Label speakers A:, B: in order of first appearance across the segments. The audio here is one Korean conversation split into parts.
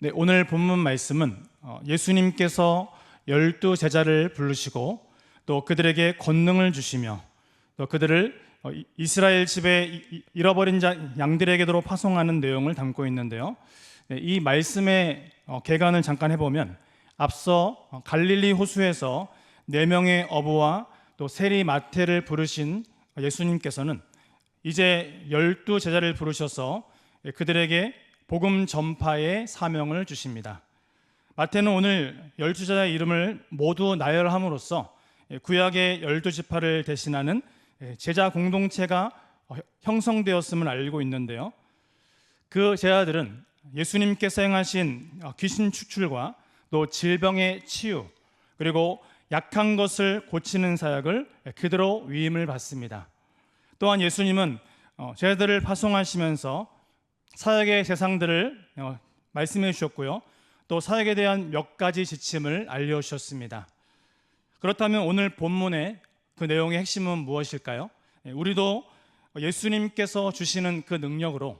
A: 네, 오늘 본문 말씀은 예수님께서 12제자를 부르시고 또 그들에게 권능을 주시며 또 그들을 이스라엘 집에 잃어버린 양들에게로 파송하는 내용을 담고 있는데요. 네, 이 말씀의 개관을 잠깐 해보면 앞서 갈릴리 호수에서 4명의 어부와 또 세리 마태를 부르신 예수님께서는 이제 12제자를 부르셔서 그들에게 복음 전파의 사명을 주십니다. 마태는 오늘 12제자의 이름을 모두 나열함으로써 구약의 12지파를 대신하는 제자 공동체가 형성되었음을 알고 있는데요. 그 제자들은 예수님께서 행하신 귀신 추출과 또 질병의 치유, 그리고 약한 것을 고치는 사역을 그대로 위임을 받습니다. 또한 예수님은 제자들을 파송하시면서 사역의 대상들을 말씀해 주셨고요. 또 사역에 대한 몇 가지 지침을 알려주셨습니다. 그렇다면 오늘 본문의 그 내용의 핵심은 무엇일까요? 우리도 예수님께서 주시는 그 능력으로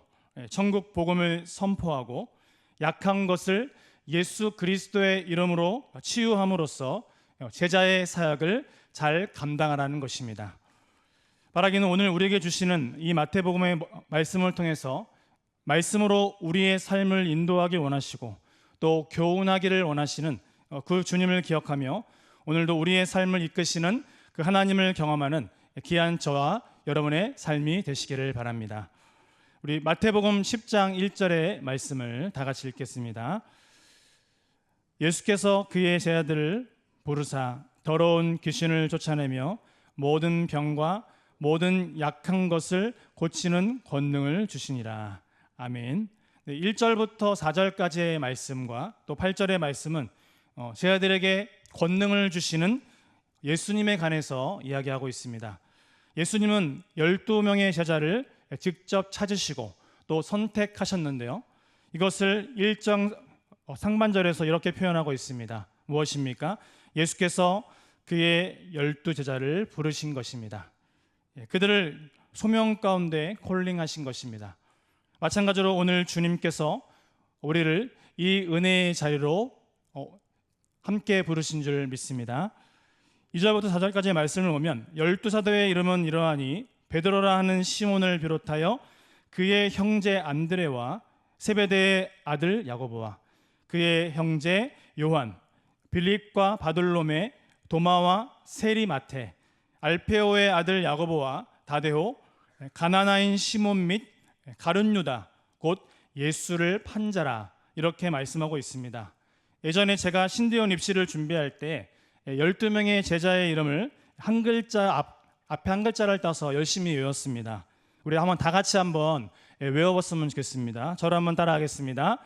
A: 천국 복음을 선포하고 약한 것을 예수 그리스도의 이름으로 치유함으로써 제자의 사역을 잘 감당하라는 것입니다. 바라기는 오늘 우리에게 주시는 이 마태복음의 말씀을 통해서 말씀으로 우리의 삶을 인도하길 원하시고 또 교훈하기를 원하시는 그 주님을 기억하며 오늘도 우리의 삶을 이끄시는 그 하나님을 경험하는 귀한 저와 여러분의 삶이 되시기를 바랍니다. 우리 마태복음 10장 1절의 말씀을 다 같이 읽겠습니다. 예수께서 그의 제자들을 부르사 더러운 귀신을 쫓아내며 모든 병과 모든 약한 것을 고치는 권능을 주시니라. 아멘. 1절부터 4절까지의 말씀과 또 8절의 말씀은 제자들에게 권능을 주시는 예수님에 관해서 이야기하고 있습니다. 예수님은 12명의 제자를 직접 찾으시고 또 선택하셨는데요. 이것을 1장 상반절에서 이렇게 표현하고 있습니다. 무엇입니까? 예수께서 그의 12제자를 부르신 것입니다. 그들을 소명 가운데 콜링하신 것입니다. 마찬가지로 오늘 주님께서 우리를 이 은혜의 자리로 함께 부르신 줄 믿습니다. 2절부터 4절까지의 말씀을 보면 12사도의 이름은 이러하니 베드로라 하는 시몬을 비롯하여 그의 형제 안드레와 세베대의 아들 야고보와 그의 형제 요한, 빌립과 바돌로메, 도마와 세리 마테, 알페오의 아들 야고보와 다데오, 가나나인 시몬 및 가룟 유다, 곧 예수를 판 자라, 이렇게 말씀하고 있습니다. 예전에 제가 신대원 입시를 준비할 때 12명의 제자의 이름을 한 글자 앞에 한 글자를 따서 열심히 외웠습니다. 우리 한번 다 같이 한번 외워봤으면 좋겠습니다. 저를 한번 따라하겠습니다.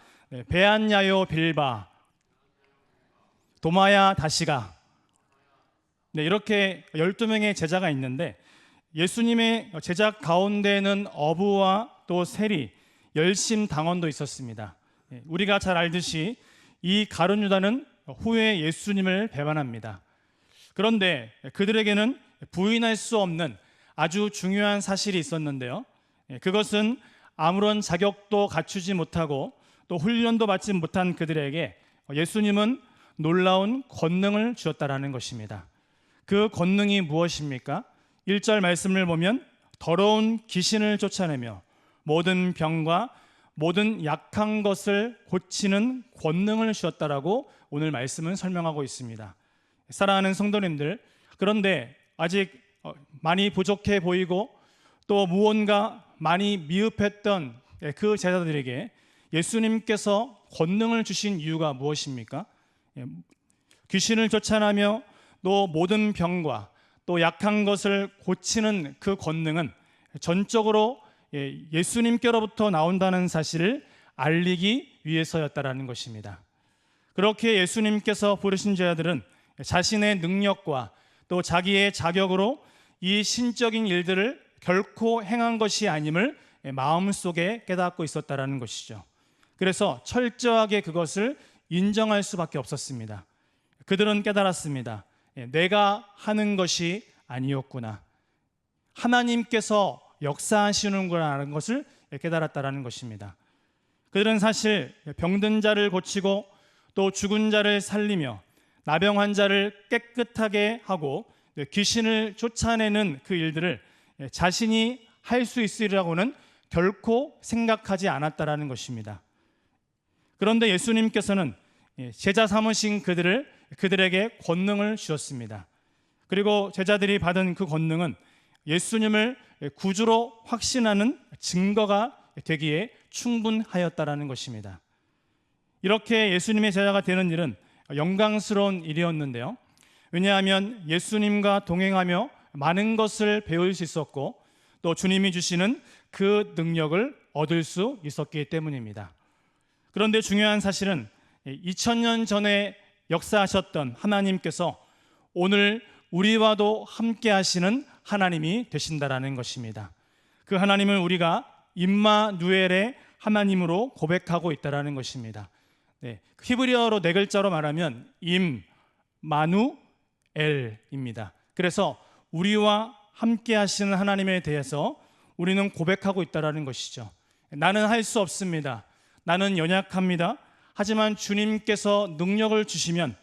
A: 베안야요 빌바, 도마야 다시가. 이렇게 12명의 제자가 있는데 예수님의 제자 가운데는 어부와 또 세리, 열심당원도 있었습니다. 우리가 잘 알듯이 이 가룟 유다는 후에 예수님을 배반합니다. 그런데 그들에게는 부인할 수 없는 아주 중요한 사실이 있었는데요. 그것은 아무런 자격도 갖추지 못하고 또 훈련도 받지 못한 그들에게 예수님은 놀라운 권능을 주었다라는 것입니다. 그 권능이 무엇입니까? 1절 말씀을 보면 더러운 귀신을 쫓아내며 모든 병과 모든 약한 것을 고치는 권능을 주었다라고 오늘 말씀은 설명하고 있습니다. 사랑하는 성도님들, 그런데 아직 많이 부족해 보이고 또 무언가 많이 미흡했던 그 제자들에게 예수님께서 권능을 주신 이유가 무엇입니까? 귀신을 쫓아내며 또 모든 병과 또 약한 것을 고치는 그 권능은 전적으로 예수님께로부터 나온다는 사실을 알리기 위해서였다라는 것입니다. 그렇게 예수님께서 부르신 제자들은 자신의 능력과 또 자기의 자격으로 이 신적인 일들을 결코 행한 것이 아님을 마음속에 깨닫고 있었다라는 것이죠. 그래서 철저하게 그것을 인정할 수밖에 없었습니다. 그들은 깨달았습니다. 내가 하는 것이 아니었구나. 하나님께서 역사하시는구나라는 것을 깨달았다라는 것입니다. 그들은 사실 병든 자를 고치고 또 죽은 자를 살리며 나병 환자를 깨끗하게 하고 귀신을 쫓아내는 그 일들을 자신이 할 수 있으리라고는 결코 생각하지 않았다라는 것입니다. 그런데 예수님께서는 제자 삼으신 그들에게 권능을 주셨습니다. 그리고 제자들이 받은 그 권능은 예수님을 구주로 확신하는 증거가 되기에 충분하였다라는 것입니다. 이렇게 예수님의 제자가 되는 일은 영광스러운 일이었는데요. 왜냐하면 예수님과 동행하며 많은 것을 배울 수 있었고 또 주님이 주시는 그 능력을 얻을 수 있었기 때문입니다. 그런데 중요한 사실은 2000년 전에 역사하셨던 하나님께서 오늘 우리와도 함께 하시는 하나님이 되신다라는 것입니다. 그 하나님을 우리가 임마누엘의 하나님으로 고백하고 있다라는 것입니다. 히브리어로 네 글자로 말하면 임마누엘입니다. 그래서 우리와 함께 하시는 하나님에 대해서 우리는 고백하고 있다라는 것이죠. 나는 할 수 없습니다. 나는 연약합니다. 하지만 주님께서 능력을 주시면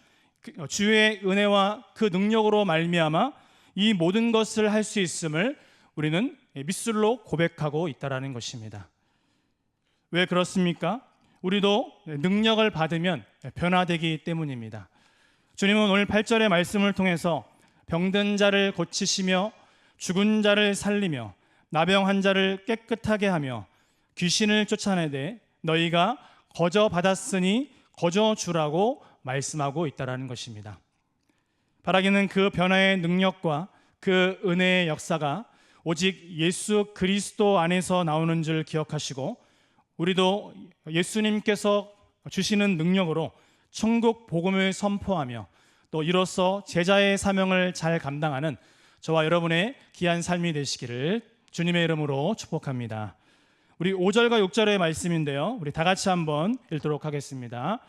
A: 주의 은혜와 그 능력으로 말미암아 이 모든 것을 할 수 있음을 우리는 밑술로 고백하고 있다라는 것입니다. 왜 그렇습니까? 우리도 능력을 받으면 변화되기 때문입니다. 주님은 오늘 8절의 말씀을 통해서 병든 자를 고치시며 죽은 자를 살리며 나병 환자를 깨끗하게 하며 귀신을 쫓아내되 너희가 거저 받았으니 거저 주라고 말씀하고 있다라는 것입니다. 바라기는 그 변화의 능력과 그 은혜의 역사가 오직 예수 그리스도 안에서 나오는 줄 기억하시고 우리도 예수님께서 주시는 능력으로 천국 복음을 선포하며 또 이로써 제자의 사명을 잘 감당하는 저와 여러분의 귀한 삶이 되시기를 주님의 이름으로 축복합니다. 우리 5절과 6절의 말씀인데요, 우리 다 같이 한번 읽도록 하겠습니다.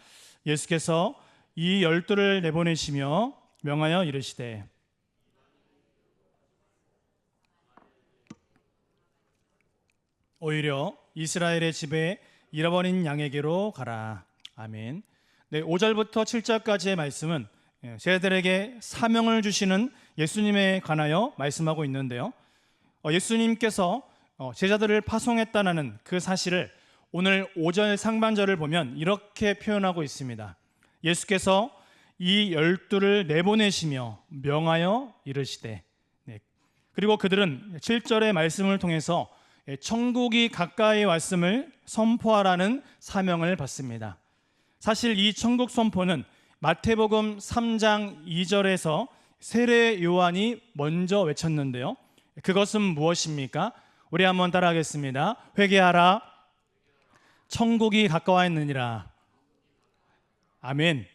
A: 예수께서 이 12를 내보내시며 명하여 이르시되 오히려 이스라엘의 집에 잃어버린 양에게로 가라. 아멘. 5절부터 7절까지의 말씀은 제자들에게 사명을 주시는 예수님에 관하여 말씀하고 있는데요, 예수님께서 제자들을 파송했다는 그 사실을 오늘 5절 상반절을 보면 이렇게 표현하고 있습니다. 예수께서 이 12를 내보내시며 명하여 이르시되, 그리고 그들은 7절의 말씀을 통해서 천국이 가까이 왔음을 선포하라는 사명을 받습니다. 사실 이 천국 선포는 마태복음 3장 2절에서 세례 요한이 먼저 외쳤는데요, 그것은 무엇입니까? 우리 한번 따라하겠습니다. 회개하라, 천국이 가까워했느니라. 아멘.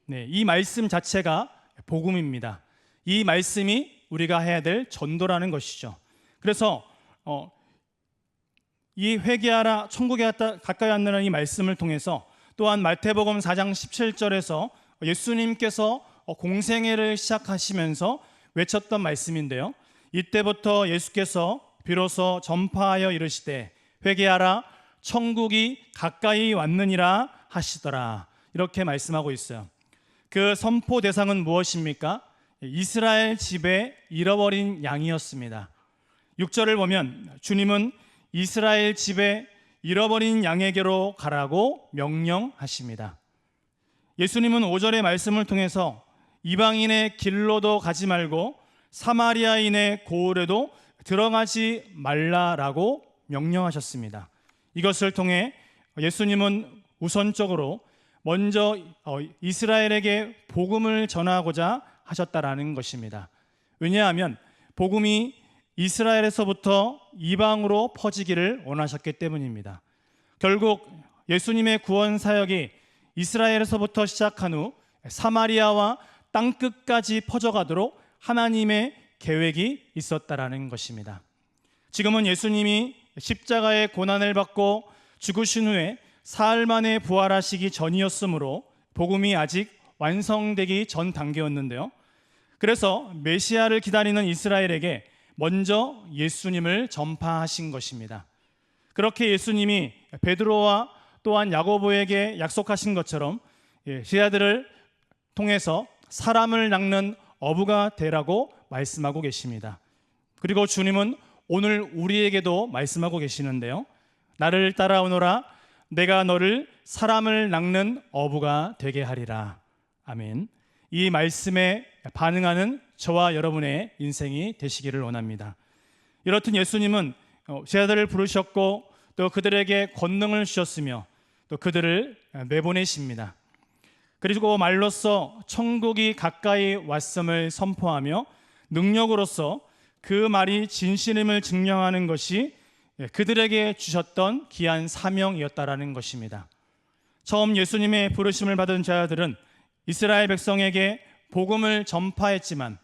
A: 이 말씀 자체가 복음입니다. 이 말씀이 우리가 해야 될 전도라는 것이죠. 그래서 이 회개하라, 천국이 가까이 왔느니라 이 말씀을 통해서 또한 마태복음 4장 17절에서 예수님께서 공생애를 시작하시면서 외쳤던 말씀인데요, 이때부터 예수께서 비로소 전파하여 이르시되 회개하라, 천국이 가까이 왔느니라 하시더라, 이렇게 말씀하고 있어요. 그 선포 대상은 무엇입니까? 이스라엘 집에 잃어버린 양이었습니다. 6절을 보면 주님은 이스라엘 집에 잃어버린 양에게로 가라고 명령하십니다. 예수님은 5절의 말씀을 통해서 이방인의 길로도 가지 말고 사마리아인의 고을에도 들어가지 말라라고 명령하셨습니다. 이것을 통해 예수님은 우선적으로 먼저 이스라엘에게 복음을 전하고자 하셨다라는 것입니다. 왜냐하면 복음이 이스라엘에서부터 이방으로 퍼지기를 원하셨기 때문입니다. 결국 예수님의 구원 사역이 이스라엘에서부터 시작한 후 사마리아와 땅끝까지 퍼져가도록 하나님의 계획이 있었다라는 것입니다. 지금은 예수님이 십자가의 고난을 받고 죽으신 후에 사흘 만에 부활하시기 전이었으므로 복음이 아직 완성되기 전 단계였는데요, 그래서 메시아를 기다리는 이스라엘에게 먼저 예수님을 전파하신 것입니다. 그렇게 예수님이 베드로와 또한 야고보에게 약속하신 것처럼 제자들을 통해서 사람을 낚는 어부가 되라고 말씀하고 계십니다. 그리고 주님은 오늘 우리에게도 말씀하고 계시는데요. 나를 따라오너라. 내가 너를 사람을 낚는 어부가 되게 하리라. 아멘. 이 말씀에 반응하는 저와 여러분의 인생이 되시기를 원합니다. 이렇듯 예수님은 제자들을 부르셨고 또 그들에게 권능을 주셨으며 또 그들을 내보내십니다. 그리고 말로써 천국이 가까이 왔음을 선포하며 능력으로서 그 말이 진실임을 증명하는 것이 그들에게 주셨던 귀한 사명이었다라는 것입니다. 처음 예수님의 부르심을 받은 자들은 이스라엘 백성에게 복음을 전파했지만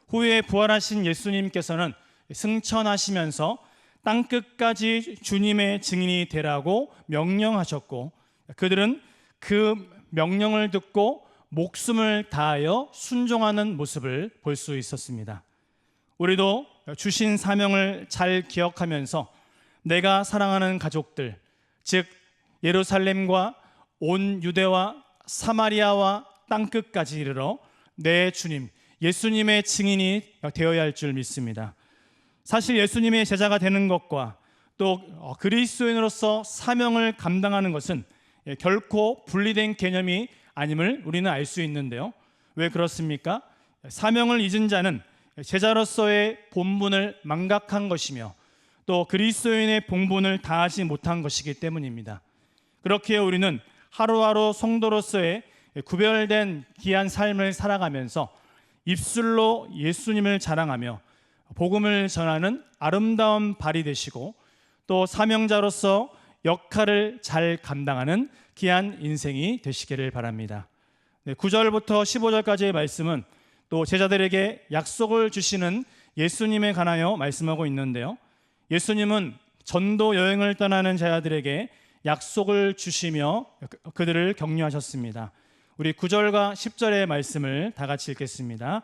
A: 후에 부활하신 예수님께서는 승천하시면서 땅끝까지 주님의 증인이 되라고 명령하셨고 그들은 그 명령을 듣고 목숨을 다하여 순종하는 모습을 볼 수 있었습니다. 우리도 주신 사명을 잘 기억하면서 내가 사랑하는 가족들, 즉 예루살렘과 온 유대와 사마리아와 땅끝까지 이르러 내 주님, 예수님의 증인이 되어야 할 줄 믿습니다. 사실 예수님의 제자가 되는 것과 또 그리스도인으로서 사명을 감당하는 것은 결코 분리된 개념이 아님을 우리는 알 수 있는데요. 왜 그렇습니까? 사명을 잊은 자는 제자로서의 본분을 망각한 것이며 또 그리스도인의 본분을 다하지 못한 것이기 때문입니다. 그렇기에 우리는 하루하루 성도로서의 구별된 귀한 삶을 살아가면서 입술로 예수님을 자랑하며 복음을 전하는 아름다운 발이 되시고 또 사명자로서 역할을 잘 감당하는 귀한 인생이 되시기를 바랍니다. 9절부터 15절까지의 말씀은 또 제자들에게 약속을 주시는 예수님에 관하여 말씀하고 있는데요. 예수님은 전도 여행을 떠나는 제자들에게 약속을 주시며 그들을 격려하셨습니다. 우리 9절과 10절의 말씀을 다 같이 읽겠습니다.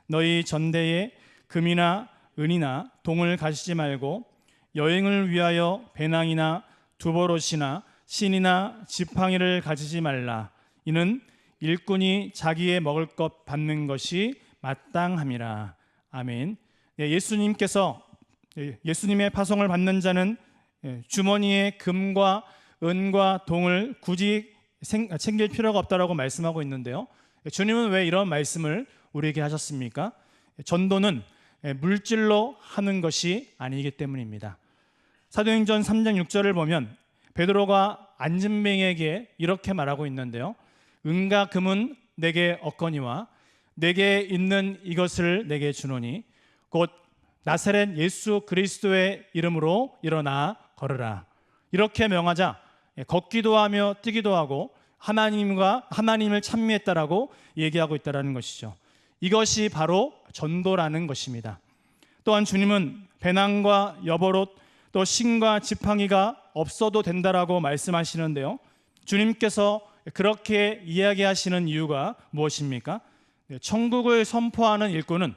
A: 너희 전대에 금이나 은이나 동을 가지지 말고 여행을 위하여 배낭이나 두보롯이나 신이나 지팡이를 가지지 말라. 이는 일꾼이 자기의 먹을 것 받는 것이 마땅함이라. 아멘. 예수님께서 예수님의 파송을 받는 자는 주머니에 금과 은과 동을 굳이 챙길 필요가 없다라고 말씀하고 있는데요. 주님은 왜 이런 말씀을 우리에게 하셨습니까? 전도는 물질로 하는 것이 아니기 때문입니다. 사도행전 3장 6절을 보면 베드로가 안진뱅이에게 이렇게 말하고 있는데요. 은과 금은 내게 없거니와 내게 있는 이것을 내게 주노니 곧 나사렛 예수 그리스도의 이름으로 일어나 걸으라. 이렇게 명하자 걷기도 하며 뛰기도 하고 하나님을 찬미했다라고 얘기하고 있다라는 것이죠. 이것이 바로 전도라는 것입니다. 또한 주님은 배낭과 여보롯 또 신과 지팡이가 없어도 된다라고 말씀하시는데요. 주님께서 그렇게 이야기하시는 이유가 무엇입니까? 천국을 선포하는 일꾼은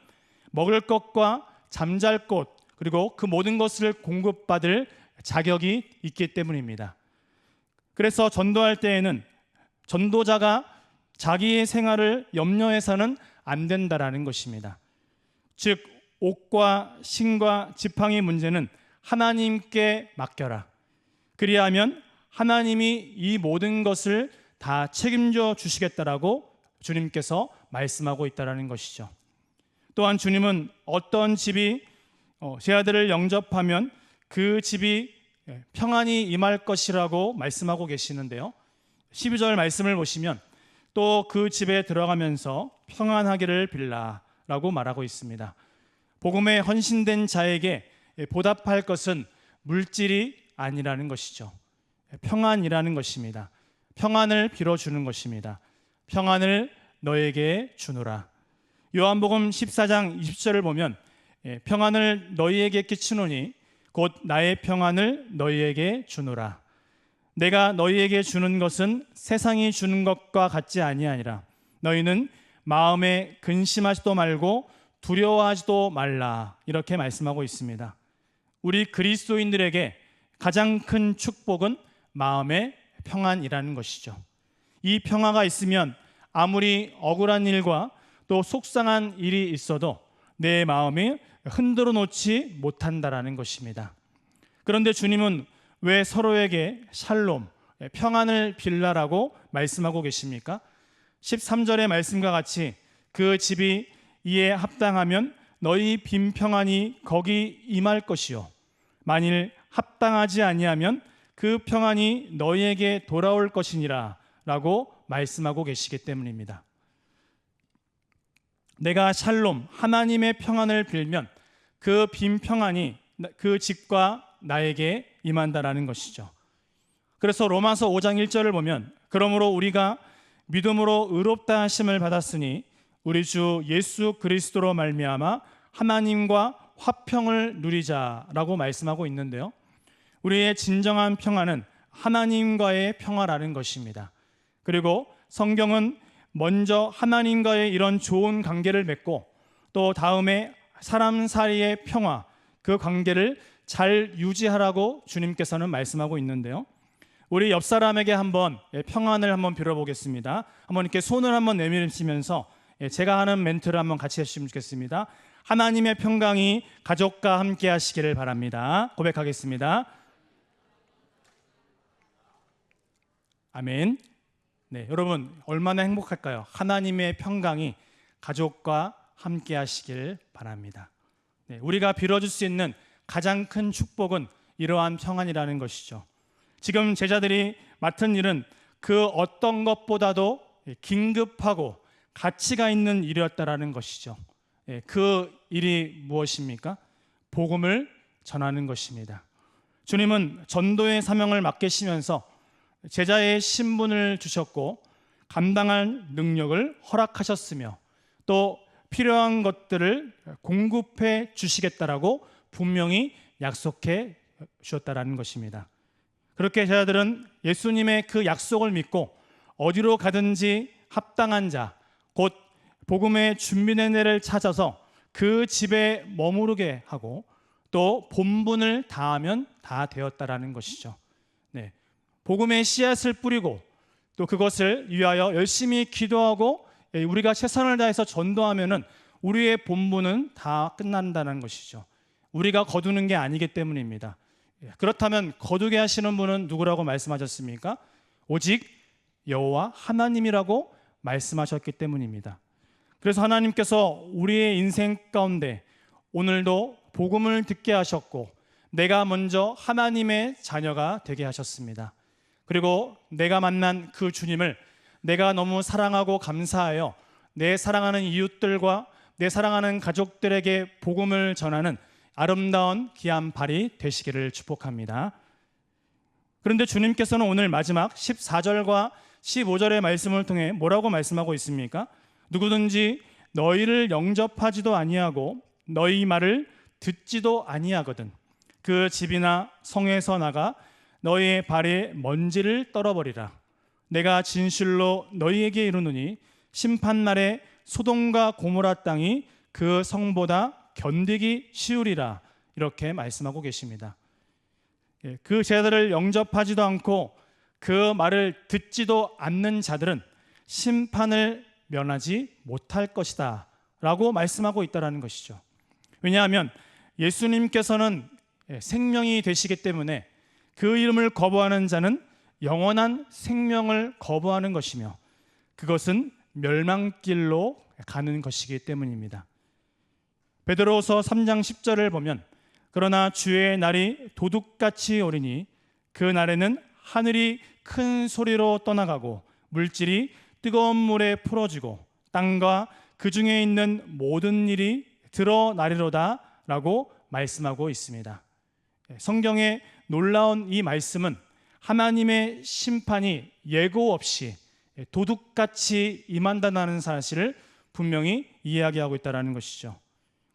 A: 먹을 것과 잠잘 곳 그리고 그 모든 것을 공급받을 자격이 있기 때문입니다. 그래서 전도할 때에는 전도자가 자기의 생활을 염려해서는 안 된다라는 것입니다. 즉 옷과 신과 지팡이 문제는 하나님께 맡겨라. 그리하면 하나님이 이 모든 것을 다 책임져 주시겠다라고 주님께서 말씀하고 있다라는 것이죠. 또한 주님은 어떤 집이 제자들을 영접하면 그 집이 평안이 임할 것이라고 말씀하고 계시는데요. 12절 말씀을 보시면 또 그 집에 들어가면서 평안하기를 빌라라고 말하고 있습니다. 복음에 헌신된 자에게 보답할 것은 물질이 아니라는 것이죠. 평안이라는 것입니다. 평안을 빌어주는 것입니다. 평안을 너에게 주노라. 요한복음 14장 20절을 보면 평안을 너희에게 끼치노니 곧 나의 평안을 너희에게 주노라. 내가 너희에게 주는 것은 세상이 주는 것과 같지 아니하니라. 너희는 마음에 근심하지도 말고 두려워하지도 말라. 이렇게 말씀하고 있습니다. 우리 그리스도인들에게 가장 큰 축복은 마음의 평안이라는 것이죠. 이 평화가 있으면 아무리 억울한 일과 또 속상한 일이 있어도 내 마음이 흔들어 놓지 못한다라는 것입니다. 그런데 주님은 왜 서로에게 샬롬, 평안을 빌라라고 말씀하고 계십니까? 13절의 말씀과 같이 그 집이 이에 합당하면 너희 빈 평안이 거기 임할 것이요 만일 합당하지 아니하면 그 평안이 너희에게 돌아올 것이니라 라고 말씀하고 계시기 때문입니다. 내가 샬롬, 하나님의 평안을 빌면 그 빈 평안이 그 집과 나에게 임한다라는 것이죠. 그래서 로마서 5장 1절을 보면 그러므로 우리가 믿음으로 의롭다 하심을 받았으니 우리 주 예수 그리스도로 말미암아 하나님과 화평을 누리자라고 말씀하고 있는데요. 우리의 진정한 평안은 하나님과의 평화라는 것입니다. 그리고 성경은 먼저 하나님과의 이런 좋은 관계를 맺고 또 다음에 사람 사이의 평화, 그 관계를 잘 유지하라고 주님께서는 말씀하고 있는데요. 우리 옆 사람에게 한번 평안을 한번 빌어보겠습니다. 한번 이렇게 손을 한번 내밀으시면서 제가 하는 멘트를 한번 같이 해주시면 좋겠습니다. 하나님의 평강이 가족과 함께 하시기를 바랍니다. 고백하겠습니다. 아멘. 네, 여러분 얼마나 행복할까요? 하나님의 평강이 가족과 함께 하시길 바랍니다. 네, 우리가 빌어줄 수 있는 가장 큰 축복은 이러한 평안이라는 것이죠. 지금 제자들이 맡은 일은 그 어떤 것보다도 긴급하고 가치가 있는 일이었다라는 것이죠. 그 일이 무엇입니까? 복음을 전하는 것입니다. 주님은 전도의 사명을 맡기시면서 제자의 신분을 주셨고 감당할 능력을 허락하셨으며 또 필요한 것들을 공급해 주시겠다라고 분명히 약속해 주셨다라는 것입니다. 그렇게 제자들은 예수님의 그 약속을 믿고 어디로 가든지 합당한 자, 곧 복음의 준비된 데를 찾아서 그 집에 머무르게 하고 또 본분을 다하면 다 되었다라는 것이죠. 네, 복음의 씨앗을 뿌리고 또 그것을 위하여 열심히 기도하고 우리가 최선을 다해서 전도하면은 우리의 본분은 다 끝난다는 것이죠. 우리가 거두는 게 아니기 때문입니다. 그렇다면 거두게 하시는 분은 누구라고 말씀하셨습니까? 오직 여호와 하나님이라고 말씀하셨기 때문입니다. 그래서 하나님께서 우리의 인생 가운데 오늘도 복음을 듣게 하셨고 내가 먼저 하나님의 자녀가 되게 하셨습니다. 그리고 내가 만난 그 주님을 내가 너무 사랑하고 감사하여 내 사랑하는 이웃들과 내 사랑하는 가족들에게 복음을 전하는 아름다운 귀한 발이 되시기를 축복합니다. 그런데 주님께서는 오늘 마지막 14절과 15절의 말씀을 통해 뭐라고 말씀하고 있습니까? 누구든지 너희를 영접하지도 아니하고 너희 말을 듣지도 아니하거든 그 집이나 성에서 나가 너희의 발에 먼지를 떨어버리라. 내가 진실로 너희에게 이르노니 심판날에 소돔과 고모라 땅이 그 성보다 견디기 쉬우리라. 이렇게 말씀하고 계십니다. 그 제자들을 영접하지도 않고 그 말을 듣지도 않는 자들은 심판을 면하지 못할 것이다 라고 말씀하고 있다는 것이죠. 왜냐하면 예수님께서는 생명이 되시기 때문에 그 이름을 거부하는 자는 영원한 생명을 거부하는 것이며 그것은 멸망길로 가는 것이기 때문입니다. 베드로후서 3장 10절을 보면 그러나 주의 날이 도둑같이 오리니 그 날에는 하늘이 큰 소리로 떠나가고 물질이 뜨거운 물에 풀어지고 땅과 그 중에 있는 모든 일이 드러나리로다 라고 말씀하고 있습니다. 성경의 놀라운 이 말씀은 하나님의 심판이 예고 없이 도둑같이 임한다는 사실을 분명히 이야기하고 있다는 것이죠.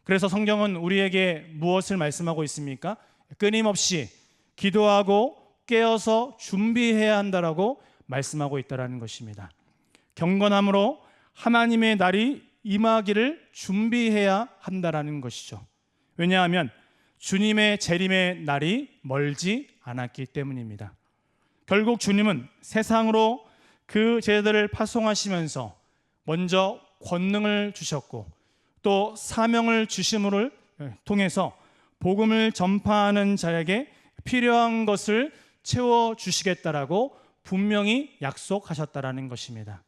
A: 그래서 성경은 우리에게 무엇을 말씀하고 있습니까? 끊임없이 기도하고 깨어서 준비해야 한다라고 말씀하고 있다는 것입니다. 경건함으로 하나님의 날이 임하기를 준비해야 한다는 것이죠. 왜냐하면 주님의 재림의 날이 멀지 않았기 때문입니다. 결국 주님은 세상으로 그 제자들을 파송하시면서 먼저 권능을 주셨고 또 사명을 주심을 통해서 복음을 전파하는 자에게 필요한 것을 채워주시겠다라고 분명히 약속하셨다라는 것입니다.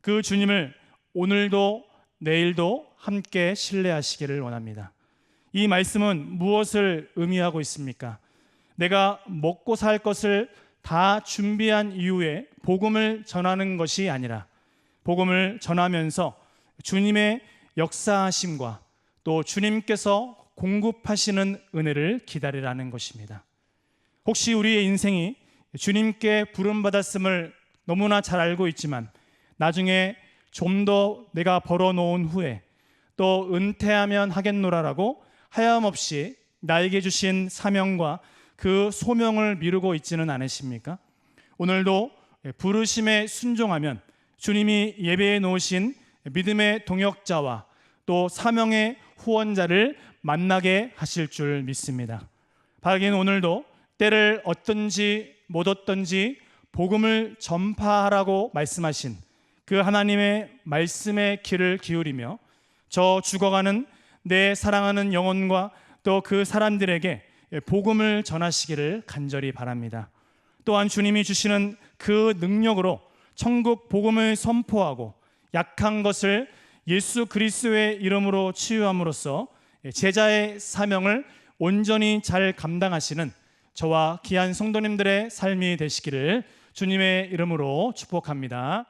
A: 그 주님을 오늘도 내일도 함께 신뢰하시기를 원합니다. 이 말씀은 무엇을 의미하고 있습니까? 내가 먹고 살 것을 다 준비한 이후에 복음을 전하는 것이 아니라 복음을 전하면서 주님의 역사하심과 또 주님께서 공급하시는 은혜를 기다리라는 것입니다. 혹시 우리의 인생이 주님께 부름받았음을 너무나 잘 알고 있지만 나중에 좀 더 내가 벌어놓은 후에 또 은퇴하면 하겠노라라고 하염없이 나에게 주신 사명과 그 소명을 미루고 있지는 않으십니까? 오늘도 부르심에 순종하면 주님이 예배해 놓으신 믿음의 동역자와 또 사명의 후원자를 만나게 하실 줄 믿습니다. 바라기는 오늘도 때를 얻든지 못 얻든지 복음을 전파하라고 말씀하신 그 하나님의 말씀의 귀를 기울이며 저 죽어가는 내 사랑하는 영혼과 또 그 사람들에게 복음을 전하시기를 간절히 바랍니다. 또한 주님이 주시는 그 능력으로 천국 복음을 선포하고 약한 것을 예수 그리스도의 이름으로 치유함으로써 제자의 사명을 온전히 잘 감당하시는 저와 귀한 성도님들의 삶이 되시기를 주님의 이름으로 축복합니다.